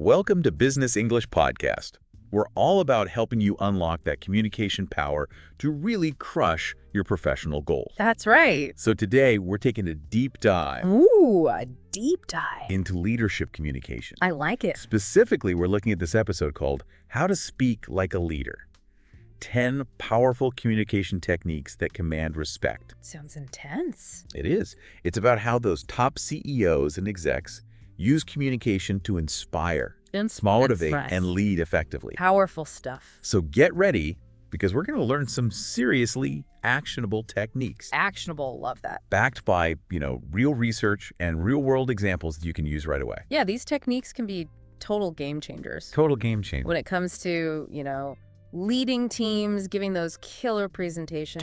Welcome to Business English Podcast. We're all about helping you unlock that communication power to really crush your professional goals. That's right. So today, we're taking a deep dive Ooh, a deep dive. into leadership communication. I like it. Specifically, we're looking at this episode called How to Speak Like a Leader. 10 powerful communication techniques that command respect. Sounds intense. It is. It's about how those top CEOs and execs use communication to inspire, motivate, and lead effectively. Powerful stuff. So get ready, because we're going to learn some seriously actionable techniques. Actionable, love that. Backed by, real research and real-world examples that you can use right away. Yeah, these techniques can be total game changers. Total game changer. When it comes to, leading teams, giving those killer presentations.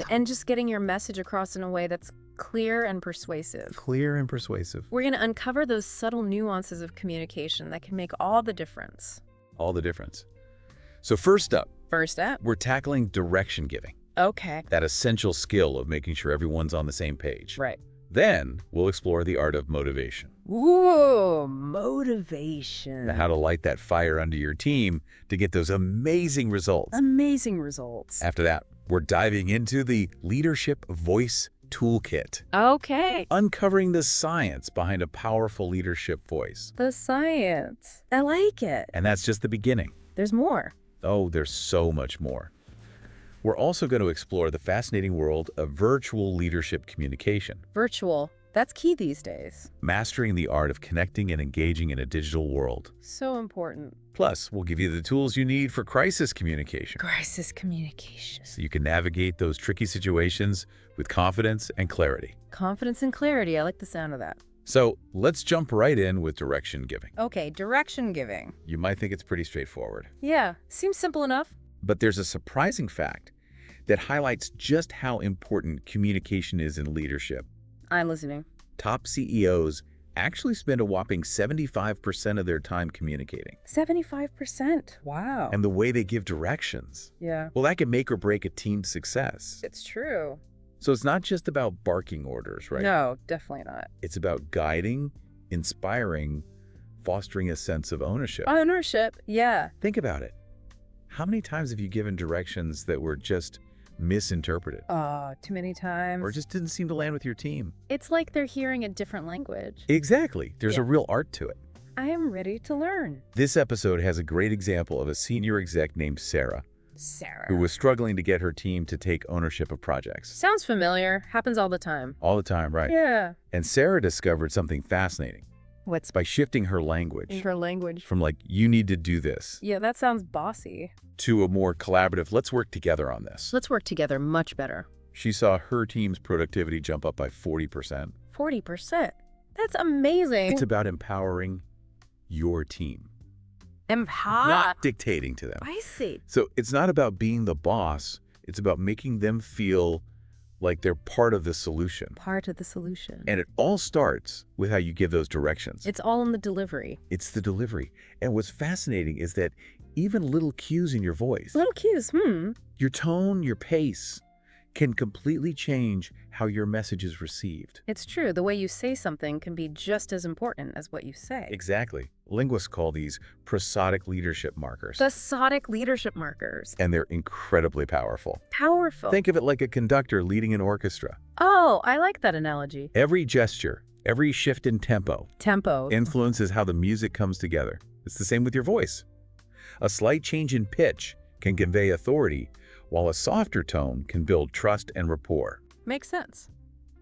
And just getting your message across in a way that's clear and persuasive. Clear and persuasive. We're going to uncover those subtle nuances of communication that can make all the difference. All the difference. So first up, We're tackling direction giving. Okay. That essential skill of making sure everyone's on the same page. Right. Then we'll explore the art of motivation. Ooh, motivation. How to light that fire under your team to get those amazing results. Amazing results. After that, we're diving into the Leadership Voice Toolkit. Okay. Uncovering the science behind a powerful leadership voice. The science. I like it. And that's just the beginning. There's more. Oh, there's so much more. We're also going to explore the fascinating world of virtual leadership communication. Virtual. That's key these days. Mastering the art of connecting and engaging in a digital world. So important. Plus, we'll give you the tools you need for crisis communication. Crisis communication. So you can navigate those tricky situations with confidence and clarity. Confidence and clarity. I like the sound of that. So let's jump right in with direction giving. Okay, direction giving. You might think it's pretty straightforward. Yeah, seems simple enough. But there's a surprising fact that highlights just how important communication is in leadership. I'm listening. Top CEOs actually spend a whopping 75% of their time communicating. 75%. Wow. And the way they give directions, Yeah. well, that can make or break a team's success. It's true. So it's not just about barking orders, right? No, definitely not. It's about guiding, inspiring, fostering a sense of ownership. Ownership. Yeah. Think about it. How many times have you given directions that were just misinterpreted? Too many times. Or just didn't seem to land with your team? It's like they're hearing a different language. Exactly. There's a real art to it. I am ready to learn. This episode has a great example of a senior exec named Sarah, who was struggling to get her team to take ownership of projects. Sounds familiar. Happens all the time. All the time, right? Yeah. And Sarah discovered something fascinating What's by shifting her language her language? from you need to do this, Yeah, that sounds bossy. to a more collaborative, let's work together on this. Let's work together much better. She saw her team's productivity jump up by 40%. 40%. That's amazing. It's about empowering your team, Empower. not dictating to them. I see. So it's not about being the boss. It's about making them feel like they're part of the solution. Part of the solution. And it all starts with how you give those directions. It's all in the delivery. It's the delivery. And what's fascinating is that even little cues in your voice, Little cues. your tone, your pace, can completely change how your message is received. It's true. The way you say something can be just as important as what you say. Exactly. Linguists call these prosodic leadership markers. Prosodic leadership markers. And they're incredibly powerful. Powerful. Think of it like a conductor leading an orchestra. Oh, I like that analogy. Every gesture, every shift in tempo Tempo. influences how the music comes together. It's the same with your voice. A slight change in pitch can convey authority, while a softer tone can build trust and rapport. Makes sense.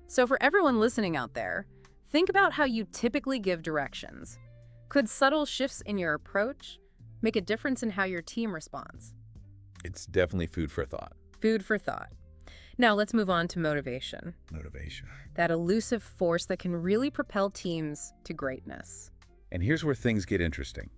So for everyone listening out there, think about how you typically give directions. Could subtle shifts in your approach make a difference in how your team responds? It's definitely food for thought. Food for thought. Now let's move on to motivation. Motivation. That elusive force that can really propel teams to greatness. And here's where things get interesting.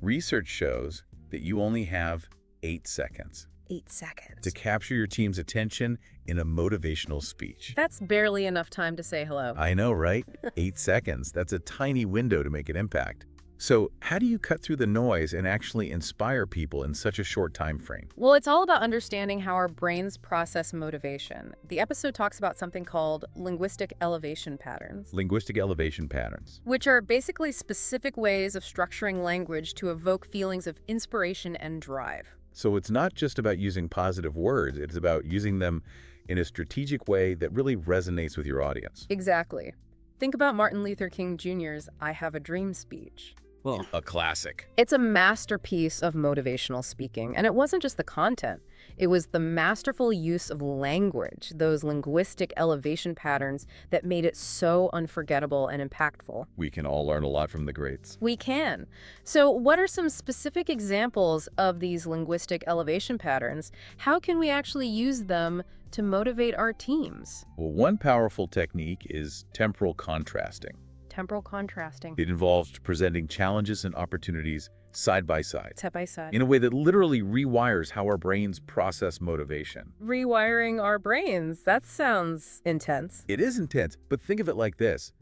Research shows that you only have 8 seconds 8 seconds. to capture your team's attention in a motivational speech. That's barely enough time to say hello. I know, right? 8 seconds. That's a tiny window to make an impact. So how do you cut through the noise and actually inspire people in such a short time frame? Well, it's all about understanding how our brains process motivation. The episode talks about something called linguistic elevation patterns, Linguistic elevation patterns. which are basically specific ways of structuring language to evoke feelings of inspiration and drive. So it's not just about using positive words, it's about using them in a strategic way that really resonates with your audience. Exactly. Think about Martin Luther King Jr.'s I Have a Dream speech. Well, a classic. It's a masterpiece of motivational speaking, and it wasn't just the content. It was the masterful use of language, those linguistic elevation patterns that made it so unforgettable and impactful. We can all learn a lot from the greats. We can. So what are some specific examples of these linguistic elevation patterns? How can we actually use them to motivate our teams? Well, one powerful technique is temporal contrasting. Temporal contrasting. It involves presenting challenges and opportunities side by side Side by side. in a way that literally rewires how our brains process motivation. Rewiring our brains. That sounds intense. It is intense, but think of it like this.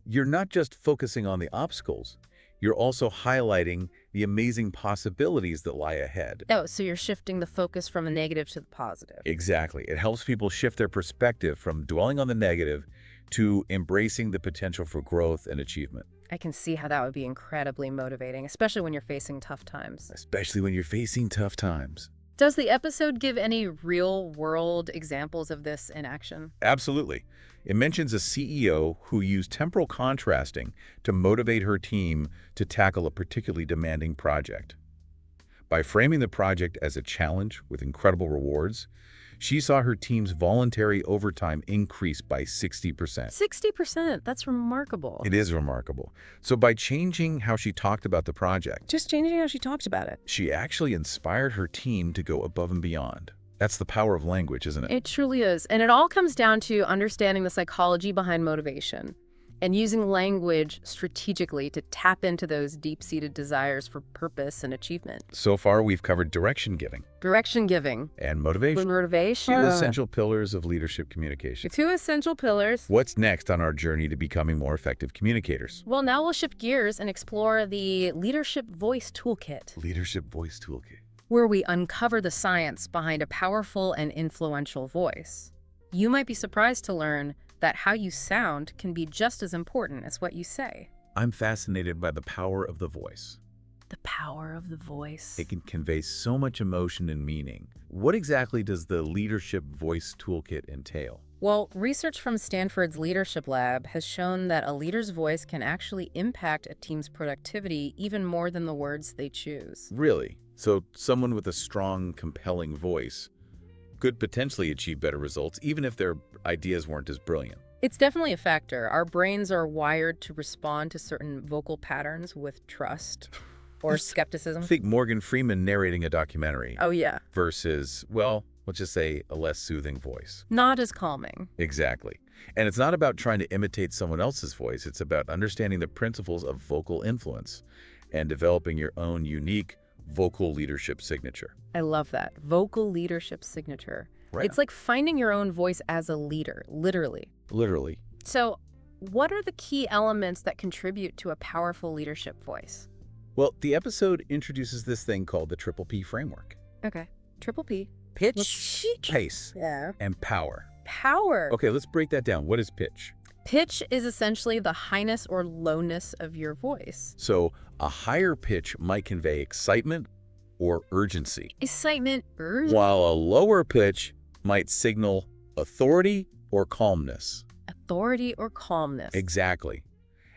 You're not just focusing on the obstacles, you're also highlighting the amazing possibilities that lie ahead. Oh, so you're shifting the focus from the negative to the positive. Exactly. It helps people shift their perspective from dwelling on the negative to embracing the potential for growth and achievement. I can see how that would be incredibly motivating, especially when you're facing tough times. Especially when you're facing tough times. Does the episode give any real-world examples of this in action? Absolutely. It mentions a CEO who used temporal contrasting to motivate her team to tackle a particularly demanding project. By framing the project as a challenge with incredible rewards, she saw her team's voluntary overtime increase by 60%. 60%, that's remarkable. It is remarkable. So by changing how she talked about the project, Just changing how she talked about it. she actually inspired her team to go above and beyond. That's the power of language, isn't it? It truly is. And it all comes down to understanding the psychology behind motivation and using language strategically to tap into those deep-seated desires for purpose and achievement. So far, we've covered direction giving Direction giving. and motivation. Motivation. Two essential pillars of leadership communication. Two essential pillars. What's next on our journey to becoming more effective communicators? Well, now we'll shift gears and explore the Leadership Voice Toolkit, Leadership Voice Toolkit. where we uncover the science behind a powerful and influential voice. You might be surprised to learn that how you sound can be just as important as what you say. I'm fascinated by the power of the voice. The power of the voice. It can convey so much emotion and meaning. What exactly does the Leadership Voice Toolkit entail? Well, research from Stanford's Leadership Lab has shown that a leader's voice can actually impact a team's productivity even more than the words they choose. Really? So someone with a strong, compelling voice could potentially achieve better results even if their ideas weren't as brilliant. It's definitely a factor. Our brains are wired to respond to certain vocal patterns with trust or skepticism. Think Morgan Freeman narrating a documentary Oh, yeah. versus, well, let's just say a less soothing voice. Not as calming. Exactly. And it's not about trying to imitate someone else's voice. It's about understanding the principles of vocal influence and developing your own unique vocal leadership signature. I love that. Vocal leadership signature. Right. It's like finding your own voice as a leader, literally. Literally. So, what are the key elements that contribute to a powerful leadership voice? Well, the episode introduces this thing called the Triple P framework. Okay. Triple P. Pitch, pace, Yeah. and power. Power. Okay, let's break that down. What is pitch? Pitch is essentially the highness or lowness of your voice. So a higher pitch might convey excitement or urgency, Excitement, while a lower pitch might signal authority or calmness. authority, or calmness. Exactly.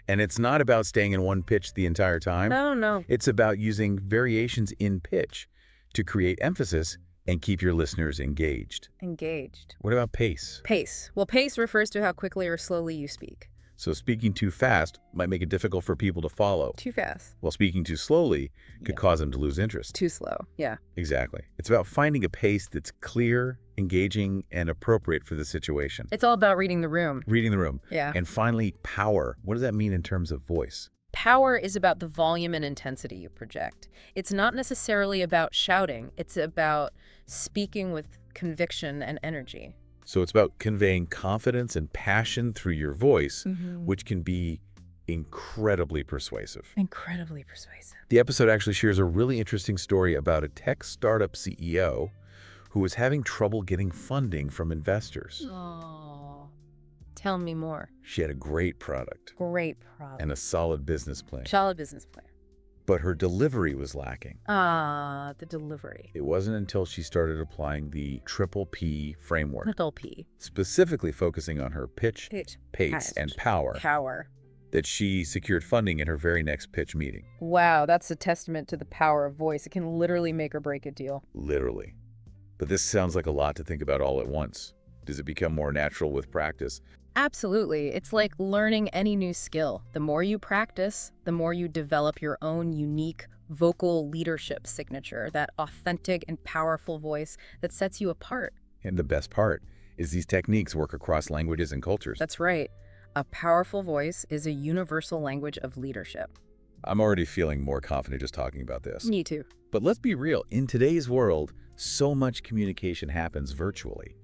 And it's not about staying in one pitch the entire time. No. It's about using variations in pitch to create emphasis and keep your listeners engaged. Engaged. What about pace? Pace. Well, pace refers to how quickly or slowly you speak. So speaking too fast might make it difficult for people to follow, Too fast. while speaking too slowly could Yeah. cause them to lose interest. Too slow. Yeah. Exactly. It's about finding a pace that's clear, engaging, and appropriate for the situation. It's all about reading the room. Reading the room. Yeah. And finally, power. What does that mean in terms of voice? Power is about the volume and intensity you project. It's not necessarily about shouting. It's about speaking with conviction and energy. So it's about conveying confidence and passion through your voice, which can be incredibly persuasive. Incredibly persuasive. The episode actually shares a really interesting story about a tech startup CEO who was having trouble getting funding from investors. Oh, tell me more. She had a great product Great problem. and a solid business plan, Solid business plan. but her delivery was lacking. The delivery. It wasn't until she started applying the triple P framework, Little P. specifically focusing on her pitch, pace, and power, Power. that she secured funding in her very next pitch meeting. Wow, that's a testament to the power of voice. It can literally make or break a deal. Literally. But this sounds like a lot to think about all at once. Does it become more natural with practice? Absolutely. It's like learning any new skill. The more you practice, the more you develop your own unique vocal leadership signature, that authentic and powerful voice that sets you apart. And the best part is these techniques work across languages and cultures. That's right. A powerful voice is a universal language of leadership. I'm already feeling more confident just talking about this. Me too. But let's be real. In today's world, so much communication happens virtually.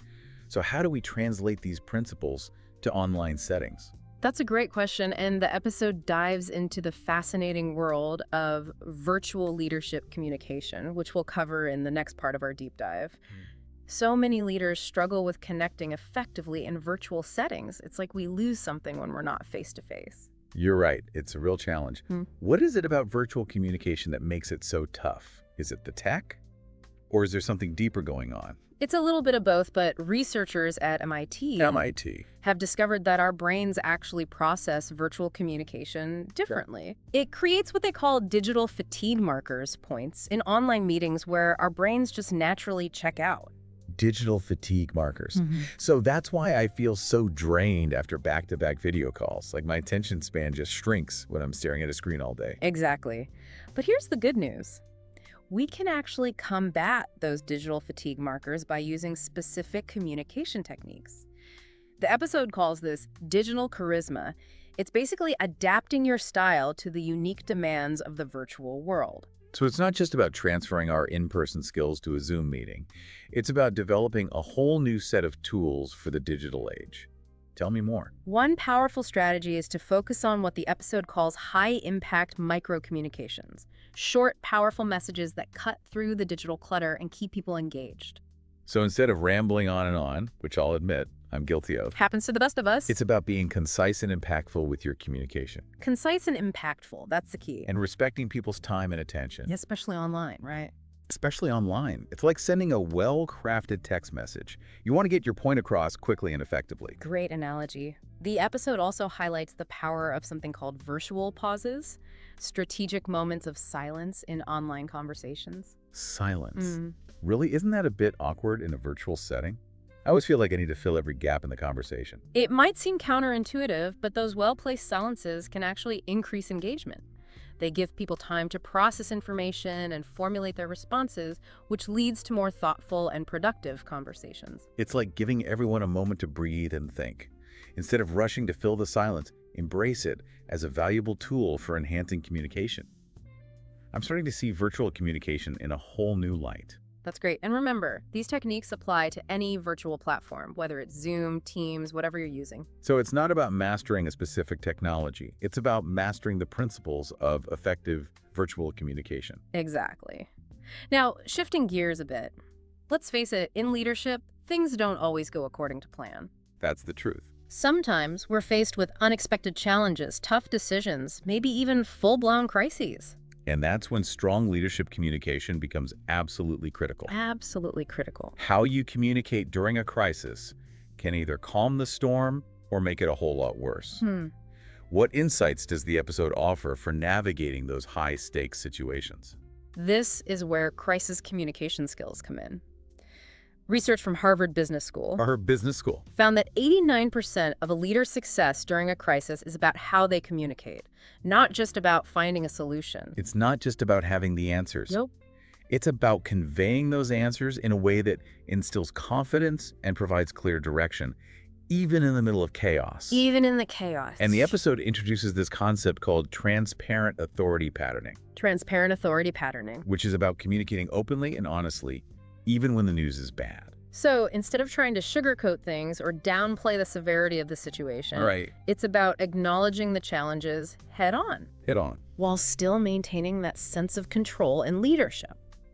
So how do we translate these principles to online settings? That's a great question, and the episode dives into the fascinating world of virtual leadership communication, which we'll cover in the next part of our deep dive. So many leaders struggle with connecting effectively in virtual settings. It's like we lose something when we're not face-to-face. You're right. It's a real challenge. What is it about virtual communication that makes it so tough? Is it the tech? Or is there something deeper going on? It's a little bit of both, but researchers at MIT have discovered that our brains actually process virtual communication differently. It creates what they call digital fatigue markers points in online meetings where our brains just naturally check out. Digital fatigue markers. So that's why I feel so drained after back-to-back video calls. Like my attention span just shrinks when I'm staring at a screen all day. Exactly. But here's the good news. We can actually combat those digital fatigue markers by using specific communication techniques. The episode calls this digital charisma. It's basically adapting your style to the unique demands of the virtual world. So it's not just about transferring our in-person skills to a Zoom meeting. It's about developing a whole new set of tools for the digital age. Tell me more. One powerful strategy is to focus on what the episode calls high-impact micro-communications, short, powerful messages that cut through the digital clutter and keep people engaged. So instead of rambling on and on, which I'll admit I'm guilty of, Happens to the best of us. it's about being concise and impactful with your communication. Concise and impactful, that's the key. And respecting people's time and attention. Especially online, right? Especially online. It's like sending a well-crafted text message. You want to get your point across quickly and effectively. Great analogy. The episode also highlights the power of something called virtual pauses, strategic moments of silence in online conversations. Silence. Really? Isn't that a bit awkward in a virtual setting? I always feel like I need to fill every gap in the conversation. It might seem counterintuitive, but those well-placed silences can actually increase engagement. They give people time to process information and formulate their responses, which leads to more thoughtful and productive conversations. It's like giving everyone a moment to breathe and think. Instead of rushing to fill the silence, embrace it as a valuable tool for enhancing communication. I'm starting to see virtual communication in a whole new light. That's great. And remember, these techniques apply to any virtual platform, whether it's Zoom, Teams, whatever you're using. So it's not about mastering a specific technology. It's about mastering the principles of effective virtual communication. Exactly. Now, shifting gears a bit, let's face it, in leadership, things don't always go according to plan. That's the truth. Sometimes we're faced with unexpected challenges, tough decisions, maybe even full-blown crises. And that's when strong leadership communication becomes absolutely critical. Absolutely critical. How you communicate during a crisis can either calm the storm or make it a whole lot worse. What insights does the episode offer for navigating those high-stakes situations? This is where crisis communication skills come in. Research from Harvard Business School found that 89% of a leader's success during a crisis is about how they communicate, not just about finding a solution. It's not just about having the answers. Nope. It's about conveying those answers in a way that instills confidence and provides clear direction, even in the middle of chaos. Even in the chaos. And the episode introduces this concept called transparent authority patterning. Transparent authority patterning. Which is about communicating openly and honestly, even when the news is bad. So instead of trying to sugarcoat things or downplay the severity of the situation, All right. it's about acknowledging the challenges head on, Head on. while still maintaining that sense of control and leadership.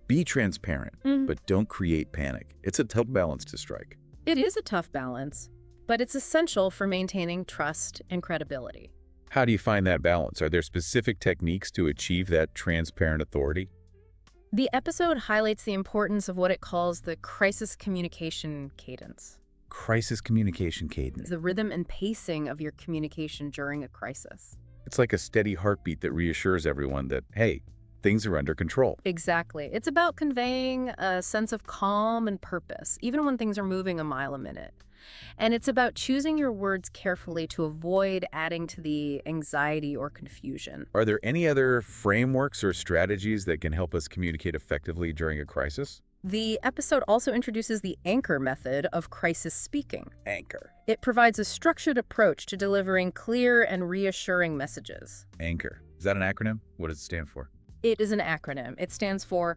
Be transparent, but don't create panic. It's a tough balance to strike. It is a tough balance, but it's essential for maintaining trust and credibility. How do you find that balance? Are there specific techniques to achieve that transparent authority? The episode highlights the importance of what it calls the crisis communication cadence, Crisis communication cadence. the rhythm and pacing of your communication during a crisis. It's like a steady heartbeat that reassures everyone that, hey, things are under control. Exactly. It's about conveying a sense of calm and purpose, even when things are moving a mile a minute. And it's about choosing your words carefully to avoid adding to the anxiety or confusion. Are there any other frameworks or strategies that can help us communicate effectively during a crisis? The episode also introduces the anchor method of crisis speaking. Anchor. It provides a structured approach to delivering clear and reassuring messages. Anchor. Is that an acronym? What does it stand for? It is an acronym. It stands for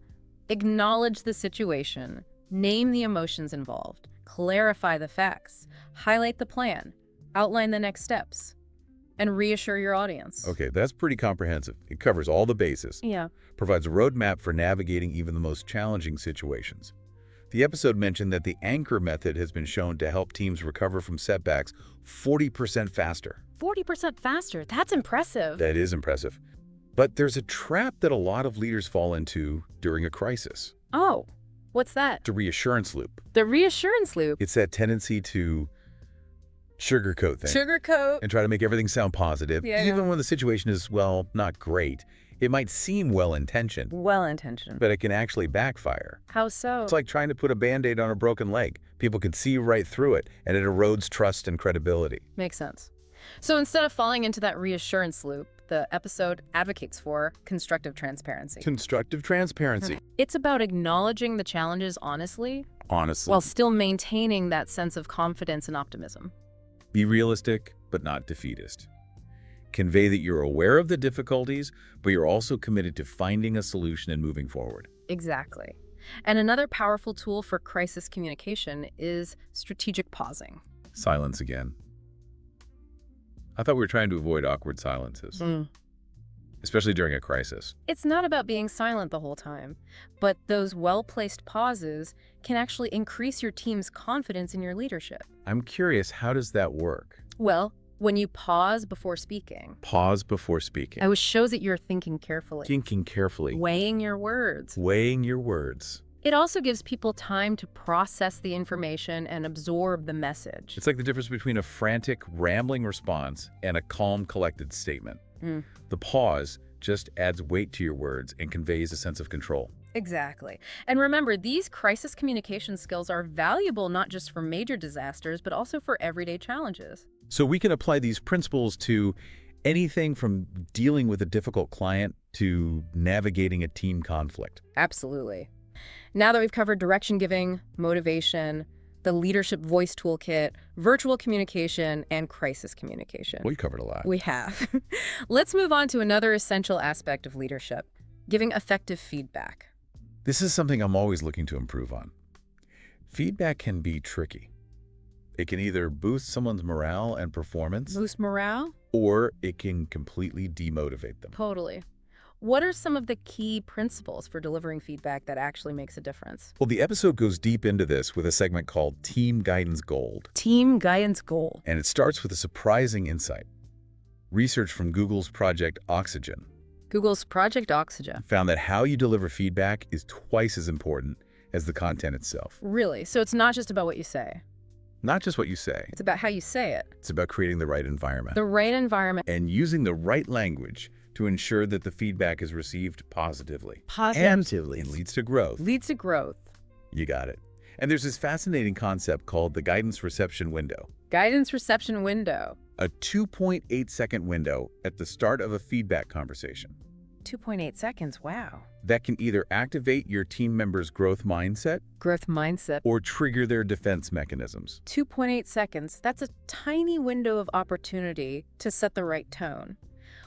acknowledge the situation, name the emotions involved, clarify the facts, highlight the plan, outline the next steps, and reassure your audience. Okay, that's pretty comprehensive. It covers all the bases. Yeah. Provides a roadmap for navigating even the most challenging situations. The episode mentioned that the anchor method has been shown to help teams recover from setbacks 40% faster. 40% faster. That's impressive. That is impressive. But there's a trap that a lot of leaders fall into during a crisis. Oh, what's that? The reassurance loop. The reassurance loop. It's that tendency to sugarcoat things Sugarcoat. and try to make everything sound positive, Yeah. even when the situation is, well, not great. It might seem well-intentioned, Well-intentioned. but it can actually backfire. How so? It's like trying to put a Band-Aid on a broken leg. People can see right through it, and it erodes trust and credibility. Makes sense. So instead of falling into that reassurance loop, the episode advocates for constructive transparency. Constructive transparency. It's about acknowledging the challenges honestly, Honestly, while still maintaining that sense of confidence and optimism. be realistic, but not defeatist. Convey that you're aware of the difficulties, but you're also committed to finding a solution and moving forward. Exactly. And another powerful tool for crisis communication is strategic pausing. Silence again. I thought we were trying to avoid awkward silences, especially during a crisis. It's not about being silent the whole time, but those well-placed pauses can actually increase your team's confidence in your leadership. I'm curious, how does that work? Well, when you pause before speaking, Pause before speaking. it shows that you're thinking carefully, Thinking carefully. weighing your words. Weighing your words. It also gives people time to process the information and absorb the message. It's like the difference between a frantic, rambling response and a calm, collected statement. The pause just adds weight to your words and conveys a sense of control. Exactly. And remember, these crisis communication skills are valuable not just for major disasters, but also for everyday challenges. So we can apply these principles to anything from dealing with a difficult client to navigating a team conflict. Absolutely. Now that we've covered direction giving, motivation, the leadership voice toolkit, virtual communication, and crisis communication. We covered a lot. We have. Let's move on to another essential aspect of leadership, giving effective feedback. This is something I'm always looking to improve on. Feedback can be tricky. It can either boost someone's morale and performance, Boost morale? or it can completely demotivate them. Totally. What are some of the key principles for delivering feedback that actually makes a difference? Well, the episode goes deep into this with a segment called Team Guidance Gold. Team guidance goal. And it starts with a surprising insight. Research from Google's Project Oxygen Google's Project Oxygen. found that how you deliver feedback is twice as important as the content itself. Really? So it's not just about what you say. Not just what you say, It's about how you say it. it's about creating the right environment The right environment. and using the right language to ensure that the feedback is received positively. Positively. And leads to growth. Leads to growth. You got it. And there's this fascinating concept called the guidance reception window. Guidance reception window. A 2.8-second window at the start of a feedback conversation 2.8 seconds. Wow. that can either activate your team members' growth mindset Growth mindset. or trigger their defense mechanisms. 2.8 seconds. That's a tiny window of opportunity to set the right tone.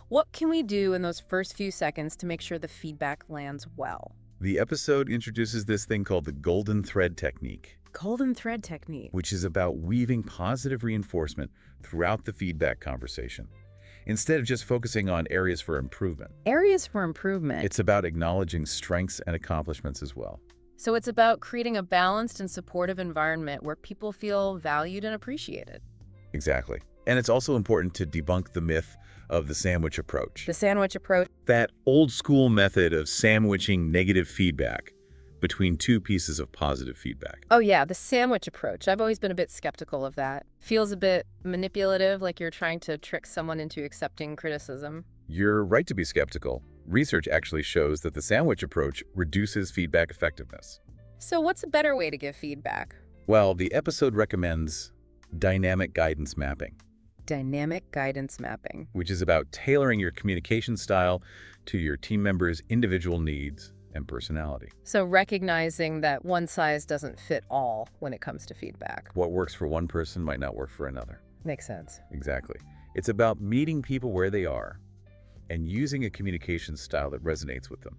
What can we do in those first few seconds to make sure the feedback lands well? The episode introduces this thing called the golden thread technique. golden thread technique. which is about weaving positive reinforcement throughout the feedback conversation, instead of just focusing on areas for improvement. Areas for improvement. It's about acknowledging strengths and accomplishments as well. So it's about creating a balanced and supportive environment where people feel valued and appreciated. Exactly. And it's also important to debunk the myth of the sandwich approach. The sandwich approach. That old school method of sandwiching negative feedback between two pieces of positive feedback. Oh yeah, the sandwich approach. I've always been a bit skeptical of that. Feels a bit manipulative, like you're trying to trick someone into accepting criticism. You're right to be skeptical. Research actually shows that the sandwich approach reduces feedback effectiveness. So what's a better way to give feedback? Well, the episode recommends dynamic guidance mapping, Dynamic guidance mapping. which is about tailoring your communication style to your team members' individual needs and personality. So recognizing that one size doesn't fit all when it comes to feedback. What works for one person might not work for another. Makes sense. Exactly. It's about meeting people where they are and using a communication style that resonates with them.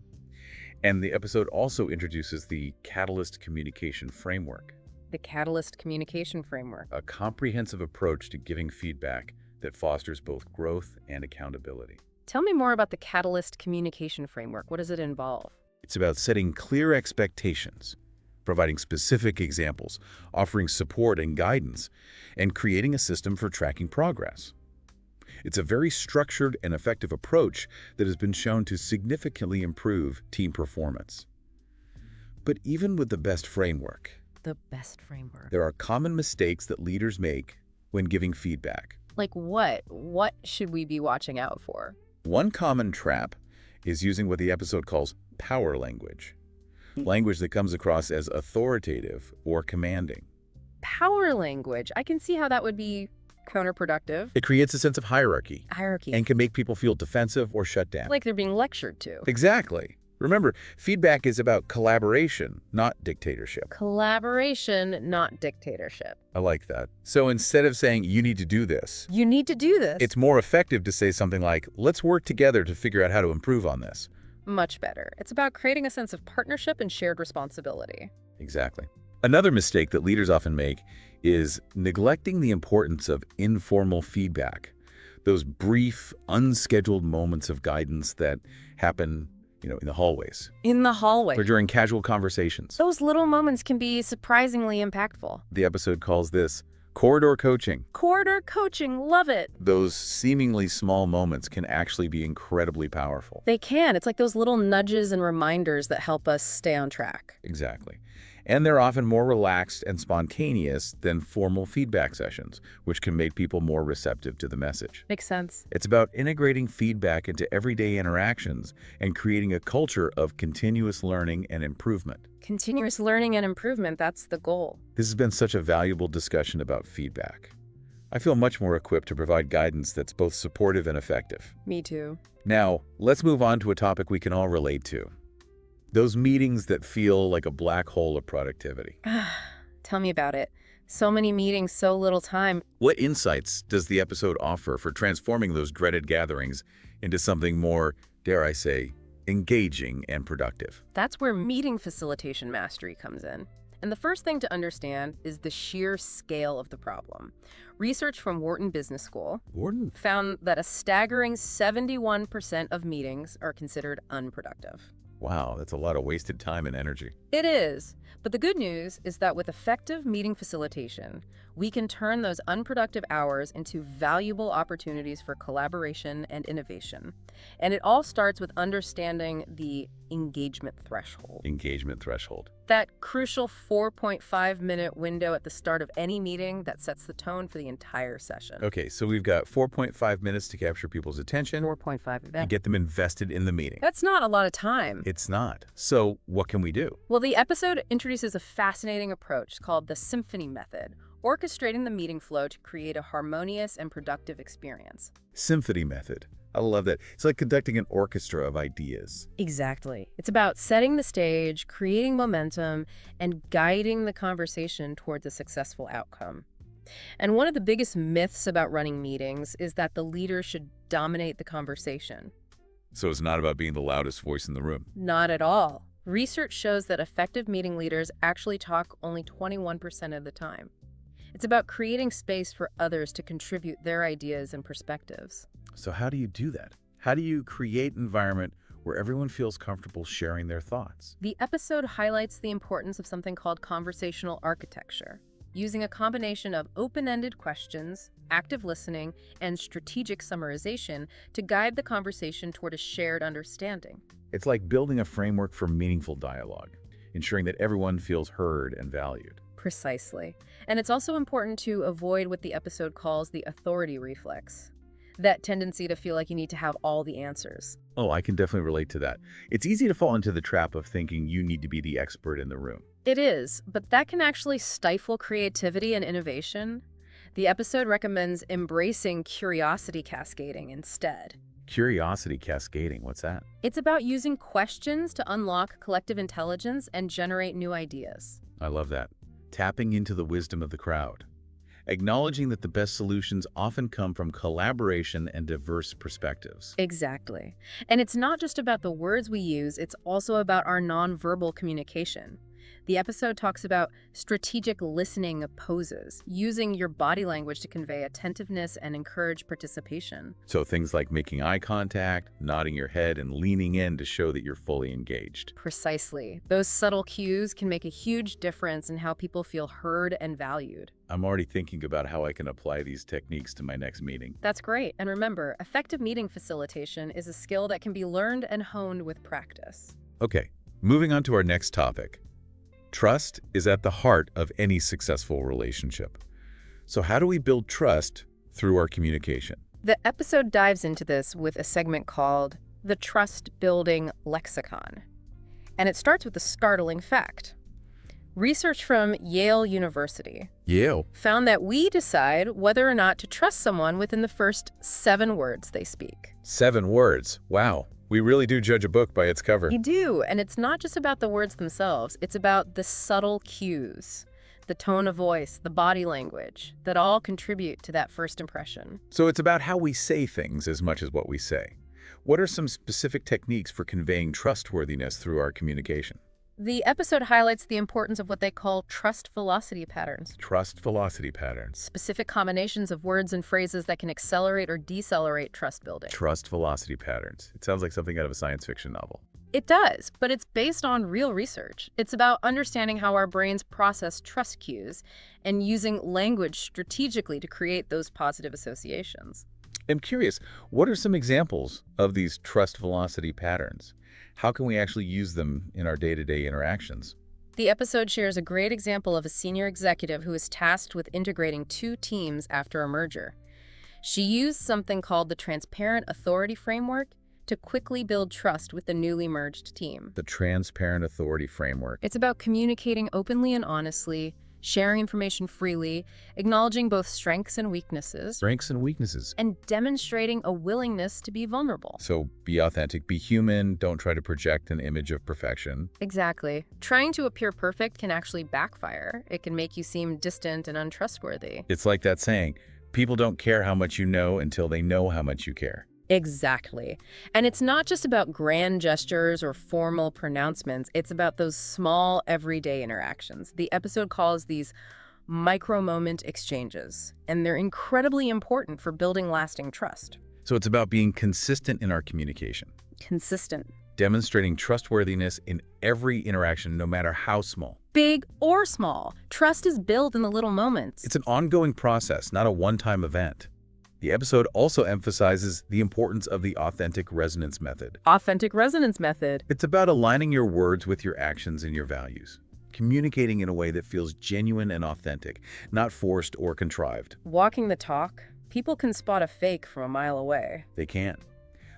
And the episode also introduces the Catalyst Communication Framework, The Catalyst Communication Framework. a comprehensive approach to giving feedback that fosters both growth and accountability. Tell me more about the Catalyst Communication Framework. What does it involve? It's about setting clear expectations, providing specific examples, offering support and guidance, and creating a system for tracking progress. It's a very structured and effective approach that has been shown to significantly improve team performance. But even with the best framework, The best framework. there are common mistakes that leaders make when giving feedback. Like what? What should we be watching out for? One common trap is using what the episode calls power language, language that comes across as authoritative or commanding. Power language. I can see how that would be counterproductive. It creates a sense of hierarchy Hierarchy. and can make people feel defensive or shut down. Like they're being lectured to. Exactly. Remember, feedback is about collaboration, not dictatorship. Collaboration, not dictatorship. I like that. So instead of saying, you need to do this, You need to do this. it's more effective to say something like, let's work together to figure out how to improve on this. much better. It's about creating a sense of partnership and shared responsibility. Exactly. Another mistake that leaders often make is neglecting the importance of informal feedback. Those brief, unscheduled moments of guidance that happen, in the hallways In the hallway. or during casual conversations. Those little moments can be surprisingly impactful. The episode calls this corridor coaching. Corridor coaching, love it. Those seemingly small moments can actually be incredibly powerful. They can. It's like those little nudges and reminders that help us stay on track. Exactly. And they're often more relaxed and spontaneous than formal feedback sessions, which can make people more receptive to the message. Makes sense. It's about integrating feedback into everyday interactions and creating a culture of continuous learning and improvement. Continuous learning and improvement, that's the goal. This has been such a valuable discussion about feedback. I feel much more equipped to provide guidance that's both supportive and effective. Me too. Now, let's move on to a topic we can all relate to. Those meetings that feel like a black hole of productivity. Tell me about it. So many meetings, so little time. What insights does the episode offer for transforming those dreaded gatherings into something more, dare I say, engaging and productive? That's where meeting facilitation mastery comes in. And the first thing to understand is the sheer scale of the problem. Research from Wharton Business School Gordon? found that a staggering 71% of meetings are considered unproductive. Wow, that's a lot of wasted time and energy. It is. But the good news is that with effective meeting facilitation, we can turn those unproductive hours into valuable opportunities for collaboration and innovation. And it all starts with understanding the engagement threshold. Engagement threshold. That crucial 4.5-minute window at the start of any meeting that sets the tone for the entire session. Okay, so we've got 4.5 minutes to capture people's attention 4.5 and event. get them invested in the meeting. That's not a lot of time. It's not. So what can we do? Well, the episode introduces a fascinating approach called the symphony method, orchestrating the meeting flow to create a harmonious and productive experience. Symphony method. I love that. It's like conducting an orchestra of ideas. Exactly. It's about setting the stage, creating momentum, and guiding the conversation towards a successful outcome. And one of the biggest myths about running meetings is that the leader should dominate the conversation. So it's not about being the loudest voice in the room. Not at all. Research shows that effective meeting leaders actually talk only 21% of the time. It's about creating space for others to contribute their ideas and perspectives. So how do you do that? How do you create an environment where everyone feels comfortable sharing their thoughts? The episode highlights the importance of something called conversational architecture, using a combination of open-ended questions, active listening, and strategic summarization to guide the conversation toward a shared understanding. It's like building a framework for meaningful dialogue, ensuring that everyone feels heard and valued. Precisely. And it's also important to avoid what the episode calls the authority reflex, that tendency to feel like you need to have all the answers. Oh, I can definitely relate to that. It's easy to fall into the trap of thinking you need to be the expert in the room. It is, but that can actually stifle creativity and innovation. The episode recommends embracing curiosity cascading instead. Curiosity cascading, what's that? It's about using questions to unlock collective intelligence and generate new ideas. I love that. Tapping into the wisdom of the crowd. Acknowledging that the best solutions often come from collaboration and diverse perspectives. Exactly. And it's not just about the words we use, it's also about our nonverbal communication. The episode talks about strategic listening poses, using your body language to convey attentiveness and encourage participation. So things like making eye contact, nodding your head, and leaning in to show that you're fully engaged. Precisely. Those subtle cues can make a huge difference in how people feel heard and valued. I'm already thinking about how I can apply these techniques to my next meeting. That's great. And remember, effective meeting facilitation is a skill that can be learned and honed with practice. Okay, moving on to our next topic. Trust is at the heart of any successful relationship. So how do we build trust through our communication? The episode dives into this with a segment called The Trust Building Lexicon. And it starts with a startling fact. Research from Yale University Yale. found that we decide whether or not to trust someone within the first 7 words they speak. 7 words. Wow. We really do judge a book by its cover. You do, and it's not just about the words themselves. It's about the subtle cues, the tone of voice, the body language, that all contribute to that first impression. So it's about how we say things as much as what we say. What are some specific techniques for conveying trustworthiness through our communication? The episode highlights the importance of what they call trust velocity patterns. Trust velocity patterns. Specific combinations of words and phrases that can accelerate or decelerate trust building. Trust velocity patterns. It sounds like something out of a science fiction novel. It does, but it's based on real research. It's about understanding how our brains process trust cues and using language strategically to create those positive associations. I'm curious, what are some examples of these trust velocity patterns? How can we actually use them in our day-to-day interactions? The episode shares a great example of a senior executive who is tasked with integrating 2 teams after a merger. She used something called the transparent authority framework to quickly build trust with the newly merged team. The transparent authority framework. It's about communicating openly and honestly, sharing information freely, acknowledging both strengths and weaknesses, and demonstrating a willingness to be vulnerable. So be authentic, be human, don't try to project an image of perfection. Exactly. Trying to appear perfect can actually backfire. It can make you seem distant and untrustworthy. It's like that saying, people don't care how much you know until they know how much you care. Exactly. And it's not just about grand gestures or formal pronouncements. It's about those small, everyday interactions. The episode calls these micro-moment exchanges, and they're incredibly important for building lasting trust. So it's about being consistent in our communication. Consistent. Demonstrating trustworthiness in every interaction, no matter how small. Big or small, trust is built in the little moments. It's an ongoing process, not a one-time event. The episode also emphasizes the importance of the authentic resonance method. Authentic resonance method. It's about aligning your words with your actions and your values, communicating in a way that feels genuine and authentic, not forced or contrived. Walking the talk, people can spot a fake from a mile away. They can.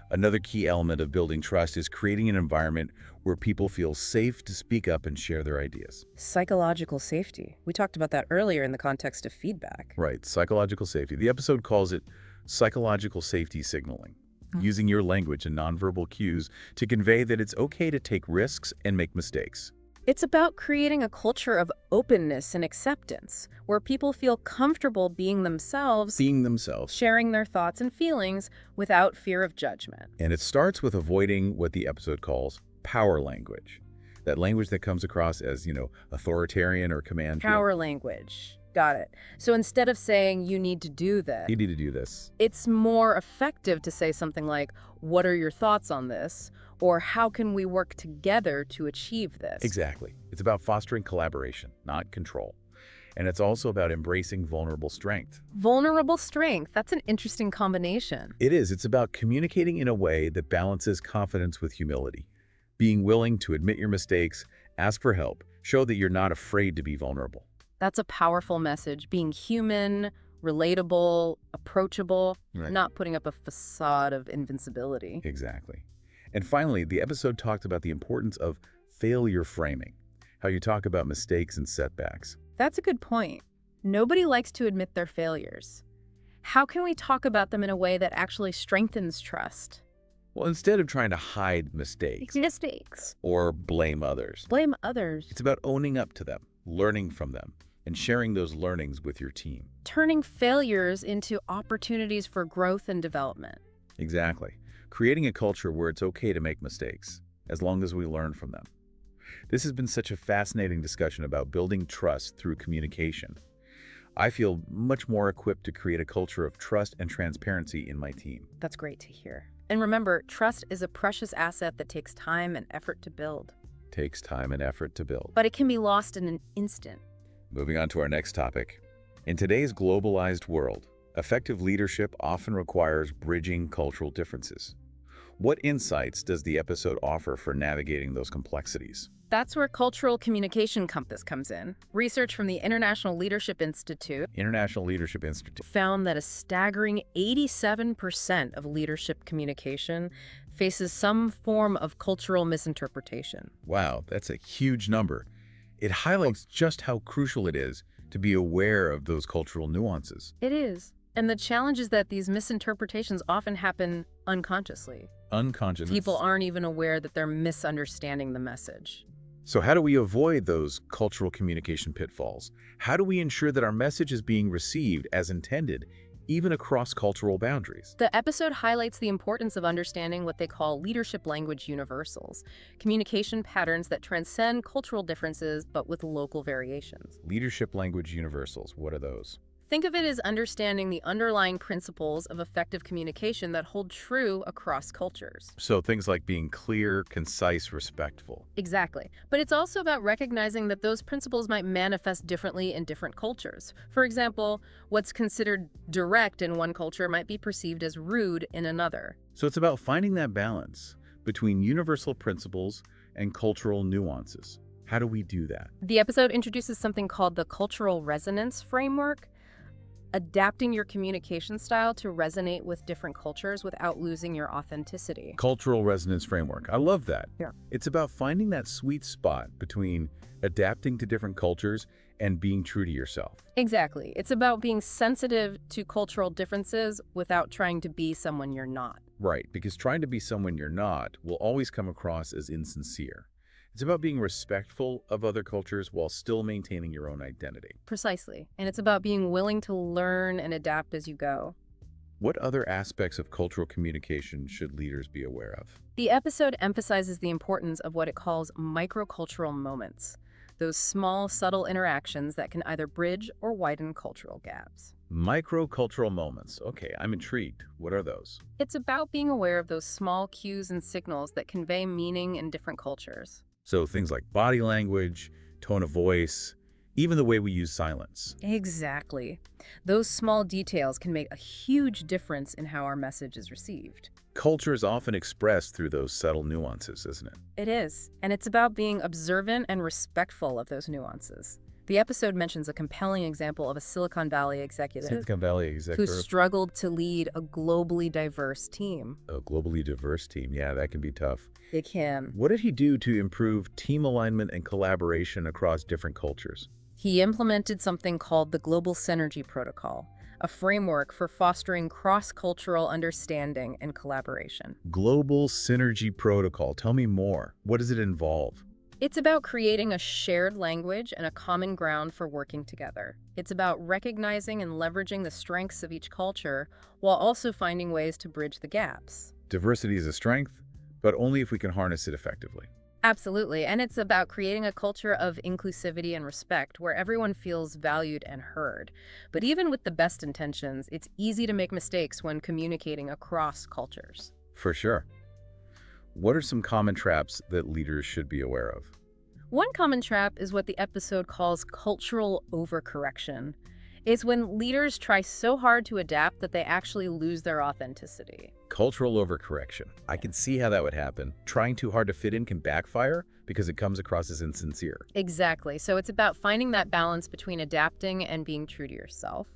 Another key element of building trust is creating an environment where people feel safe to speak up and share their ideas. Psychological safety. We talked about that earlier in the context of feedback. Right, psychological safety. The episode calls it psychological safety signaling, using your language and nonverbal cues to convey that it's okay to take risks and make mistakes. It's about creating a culture of openness and acceptance, where people feel comfortable being themselves, sharing their thoughts and feelings without fear of judgment. And it starts with avoiding what the episode calls power language. That language that comes across as, authoritarian or command feel. Power language. Got it. So instead of saying you need to do this, You need to do this. it's more effective to say something like, what are your thoughts on this? Or how can we work together to achieve this? Exactly. It's about fostering collaboration, not control. And it's also about embracing vulnerable strength. Vulnerable strength. That's an interesting combination. It is. It's about communicating in a way that balances confidence with humility. Being willing to admit your mistakes, ask for help, show that you're not afraid to be vulnerable. That's a powerful message. Being human, relatable, approachable, Right. not putting up a facade of invincibility. Exactly. And finally, the episode talked about the importance of failure framing, how you talk about mistakes and setbacks. That's a good point. Nobody likes to admit their failures. How can we talk about them in a way that actually strengthens trust? Well, instead of trying to hide mistakes Mistakes. or blame others, Blame others. it's about owning up to them, learning from them, and sharing those learnings with your team. Turning failures into opportunities for growth and development. Exactly. Creating a culture where it's okay to make mistakes, as long as we learn from them. This has been such a fascinating discussion about building trust through communication. I feel much more equipped to create a culture of trust and transparency in my team. That's great to hear. And remember, trust is a precious asset that takes time and effort to build. Takes time and effort to build. But it can be lost in an instant. Moving on to our next topic. In today's globalized world, effective leadership often requires bridging cultural differences. What insights does the episode offer for navigating those complexities? That's where Cultural Communication Compass comes in. Research from the International Leadership Institute International Leadership Institute. found that a staggering 87% of leadership communication faces some form of cultural misinterpretation. Wow, that's a huge number. It highlights just how crucial it is to be aware of those cultural nuances. It is. And the challenge is that these misinterpretations often happen unconsciously. Unconscious. People aren't even aware that they're misunderstanding the message. So how do we avoid those cultural communication pitfalls? How do we ensure that our message is being received as intended, even across cultural boundaries? The episode highlights the importance of understanding what they call leadership language universals, communication patterns that transcend cultural differences but with local variations. Leadership language universals, what are those? Think of it as understanding the underlying principles of effective communication that hold true across cultures. So things like being clear, concise, respectful. Exactly. But it's also about recognizing that those principles might manifest differently in different cultures. For example, what's considered direct in one culture might be perceived as rude in another. So it's about finding that balance between universal principles and cultural nuances. How do we do that? The episode introduces something called the cultural resonance framework, adapting your communication style to resonate with different cultures without losing your authenticity. Cultural resonance framework. I love that. Yeah. It's about finding that sweet spot between adapting to different cultures and being true to yourself. Exactly. It's about being sensitive to cultural differences without trying to be someone you're not. Right, because trying to be someone you're not will always come across as insincere. It's about being respectful of other cultures while still maintaining your own identity. Precisely. And it's about being willing to learn and adapt as you go. What other aspects of cultural communication should leaders be aware of? The episode emphasizes the importance of what it calls microcultural moments, those small, subtle interactions that can either bridge or widen cultural gaps. Microcultural moments. Okay, I'm intrigued. What are those? It's about being aware of those small cues and signals that convey meaning in different cultures. So things like body language, tone of voice, even the way we use silence. Exactly. Those small details can make a huge difference in how our message is received. Culture is often expressed through those subtle nuances, isn't it? It is, and it's about being observant and respectful of those nuances. The episode mentions a compelling example of a Silicon Valley executive Silicon Valley who executive. struggled to lead a globally diverse team. A globally diverse team. Yeah, that can be tough. It can. What did he do to improve team alignment and collaboration across different cultures? He implemented something called the Global Synergy Protocol, a framework for fostering cross-cultural understanding and collaboration. Global Synergy Protocol. Tell me more. What does it involve? It's about creating a shared language and a common ground for working together. It's about recognizing and leveraging the strengths of each culture while also finding ways to bridge the gaps. Diversity is a strength, but only if we can harness it effectively. Absolutely. And it's about creating a culture of inclusivity and respect where everyone feels valued and heard. But even with the best intentions, it's easy to make mistakes when communicating across cultures. For sure. What are some common traps that leaders should be aware of? One common trap is what the episode calls cultural overcorrection. It's when leaders try so hard to adapt that they actually lose their authenticity. Cultural overcorrection. I can see how that would happen. Trying too hard to fit in can backfire because it comes across as insincere. Exactly. So it's about finding that balance between adapting and being true to yourself.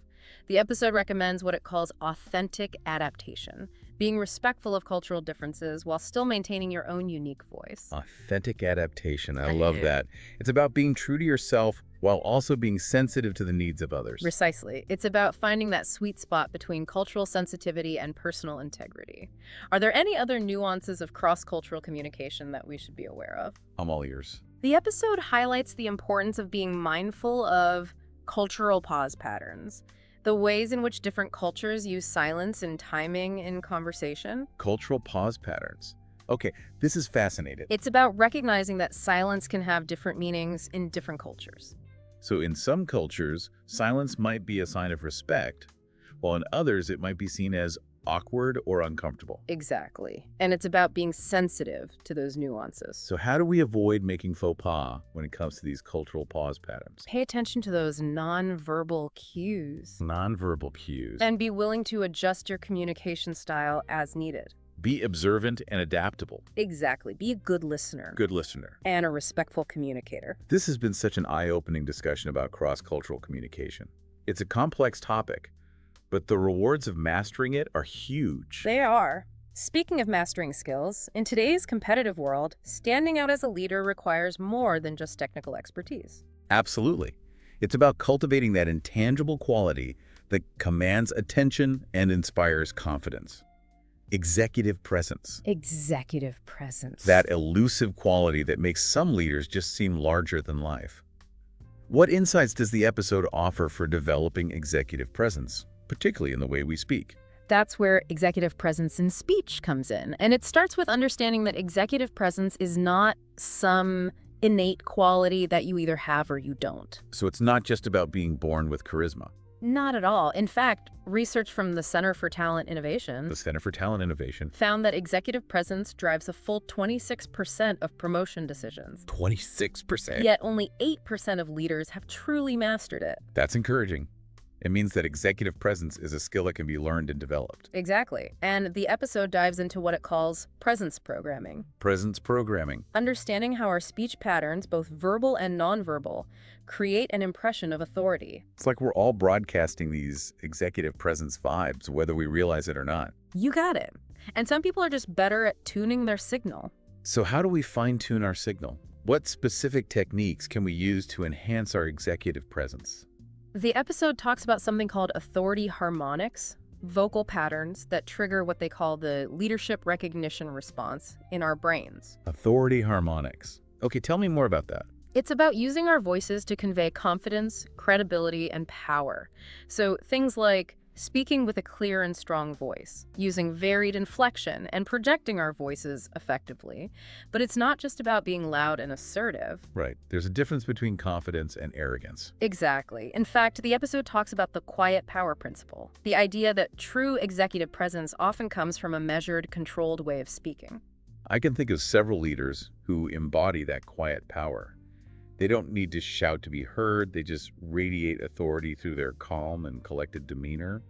The episode recommends what it calls authentic adaptation, being respectful of cultural differences while still maintaining your own unique voice. Authentic adaptation. I love that. It's about being true to yourself while also being sensitive to the needs of others. Precisely. It's about finding that sweet spot between cultural sensitivity and personal integrity. Are there any other nuances of cross-cultural communication that we should be aware of? I'm all ears. The episode highlights the importance of being mindful of cultural pause patterns, the ways in which different cultures use silence and timing in conversation. Cultural pause patterns. Okay, this is fascinating. It's about recognizing that silence can have different meanings in different cultures. So in some cultures, silence might be a sign of respect, while in others it might be seen as awkward or uncomfortable. Exactly. And it's about being sensitive to those nuances. So how do we avoid making faux pas when it comes to these cultural pause patterns? Pay attention to those nonverbal cues. Nonverbal cues. And be willing to adjust your communication style as needed. Be observant and adaptable. Exactly. Be a good listener. Good listener. And a respectful communicator. This has been such an eye-opening discussion about cross-cultural communication. It's a complex topic, but the rewards of mastering it are huge. They are. Speaking of mastering skills, in today's competitive world, standing out as a leader requires more than just technical expertise. Absolutely. It's about cultivating that intangible quality that commands attention and inspires confidence. Executive presence. Executive presence. That elusive quality that makes some leaders just seem larger than life. What insights does the episode offer for developing executive presence, particularly in the way we speak? That's where executive presence in speech comes in. And it starts with understanding that executive presence is not some innate quality that you either have or you don't. So it's not just about being born with charisma. Not at all. In fact, research from the Center for Talent Innovation found that executive presence drives a full 26% of promotion decisions. 26%? Yet only 8% of leaders have truly mastered it. That's encouraging. It means that executive presence is a skill that can be learned and developed. Exactly. And the episode dives into what it calls presence programming. Presence programming. Understanding how our speech patterns, both verbal and nonverbal, create an impression of authority. It's like we're all broadcasting these executive presence vibes, whether we realize it or not. You got it. And some people are just better at tuning their signal. So how do we fine-tune our signal? What specific techniques can we use to enhance our executive presence? The episode talks about something called authority harmonics, vocal patterns that trigger what they call the leadership recognition response in our brains. Authority harmonics. Okay, tell me more about that. It's about using our voices to convey confidence, credibility, and power. So things like speaking with a clear and strong voice, using varied inflection, and projecting our voices effectively. But it's not just about being loud and assertive. Right. There's a difference between confidence and arrogance. Exactly. In fact, the episode talks about the quiet power principle, the idea that true executive presence often comes from a measured, controlled way of speaking. I can think of several leaders who embody that quiet power. They don't need to shout to be heard. They just radiate authority through their calm and collected demeanor.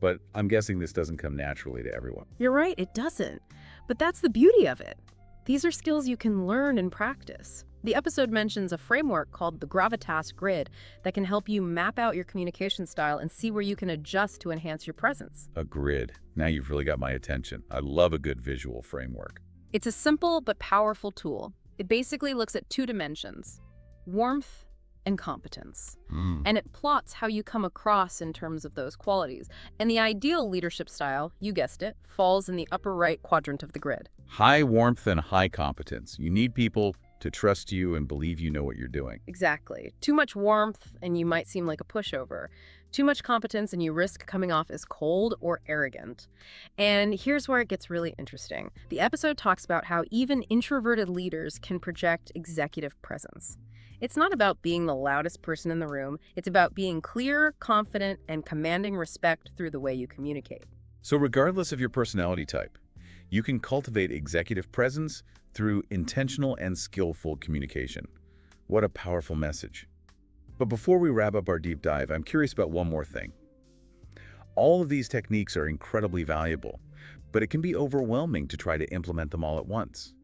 But I'm guessing this doesn't come naturally to everyone. You're right, it doesn't. But that's the beauty of it. These are skills you can learn and practice. The episode mentions a framework called the Gravitas Grid that can help you map out your communication style and see where you can adjust to enhance your presence. A grid. Now you've really got my attention. I love a good visual framework. It's a simple but powerful tool. It basically looks at two dimensions: warmth and competence. And it plots how you come across in terms of those qualities. And the ideal leadership style, you guessed it, falls in the upper right quadrant of the grid. High warmth and high competence. You need people to trust you and believe you know what you're doing. Exactly. Too much warmth, and you might seem like a pushover. Too much competence, and you risk coming off as cold or arrogant. And here's where it gets really interesting. The episode talks about how even introverted leaders can project executive presence. It's not about being the loudest person in the room. It's about being clear, confident, and commanding respect through the way you communicate. So regardless of your personality type, you can cultivate executive presence through intentional and skillful communication. What a powerful message. But before we wrap up our deep dive, I'm curious about one more thing. All of these techniques are incredibly valuable, but it can be overwhelming to try to implement them all at once.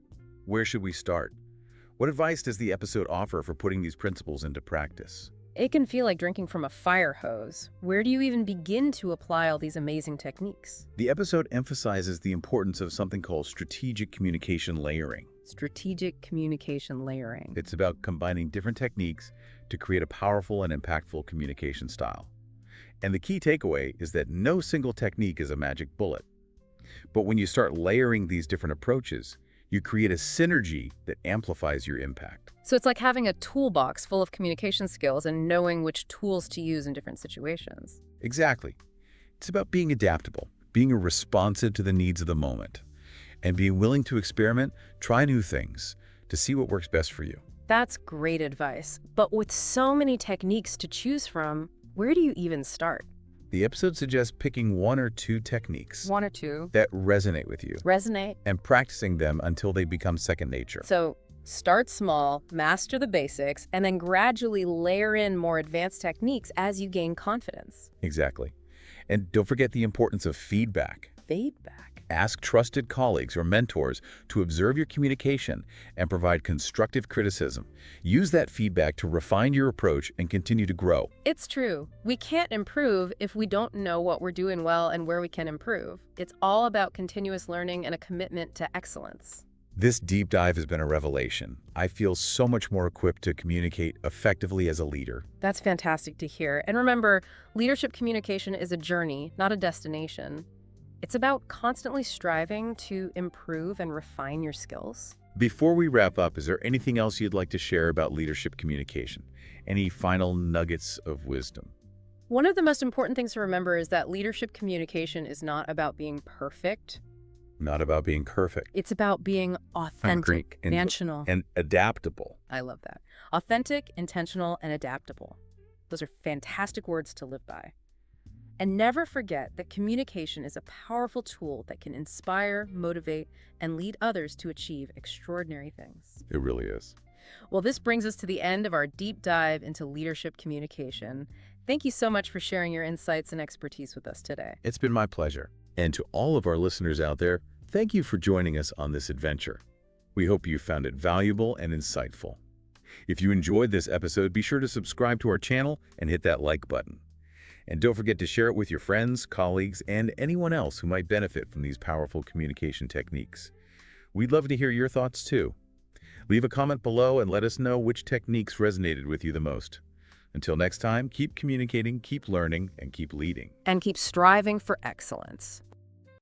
Where should we start? What advice does the episode offer for putting these principles into practice? It can feel like drinking from a fire hose. Where do you even begin to apply all these amazing techniques? The episode emphasizes the importance of something called strategic communication layering. Strategic communication layering. It's about combining different techniques to create a powerful and impactful communication style. And the key takeaway is that no single technique is a magic bullet. But when you start layering these different approaches, you create a synergy that amplifies your impact. So it's like having a toolbox full of communication skills and knowing which tools to use in different situations. Exactly. It's about being adaptable, being responsive to the needs of the moment, and being willing to experiment, try new things, to see what works best for you. That's great advice. But with so many techniques to choose from, where do you even start? The episode suggests picking one or two techniques One or two. that resonate with you Resonate. and practicing them until they become second nature. So start small, master the basics, and then gradually layer in more advanced techniques as you gain confidence. Exactly. And don't forget the importance of feedback. Feedback. Ask trusted colleagues or mentors to observe your communication and provide constructive criticism. Use that feedback to refine your approach and continue to grow. It's true. We can't improve if we don't know what we're doing well and where we can improve. It's all about continuous learning and a commitment to excellence. This deep dive has been a revelation. I feel so much more equipped to communicate effectively as a leader. That's fantastic to hear. And remember, leadership communication is a journey, not a destination. It's about constantly striving to improve and refine your skills. Before we wrap up, is there anything else you'd like to share about leadership communication? Any final nuggets of wisdom? One of the most important things to remember is that leadership communication is not about being perfect. Not about being perfect. It's about being authentic, intentional. And adaptable. I love that. Authentic, intentional, and adaptable. Those are fantastic words to live by. And never forget that communication is a powerful tool that can inspire, motivate, and lead others to achieve extraordinary things. It really is. Well, this brings us to the end of our deep dive into leadership communication. Thank you so much for sharing your insights and expertise with us today. It's been my pleasure. And to all of our listeners out there, thank you for joining us on this adventure. We hope you found it valuable and insightful. If you enjoyed this episode, be sure to subscribe to our channel and hit that like button. And don't forget to share it with your friends, colleagues, and anyone else who might benefit from these powerful communication techniques. We'd love to hear your thoughts too. Leave a comment below and let us know which techniques resonated with you the most. Until next time, keep communicating, keep learning, and keep leading. And keep striving for excellence.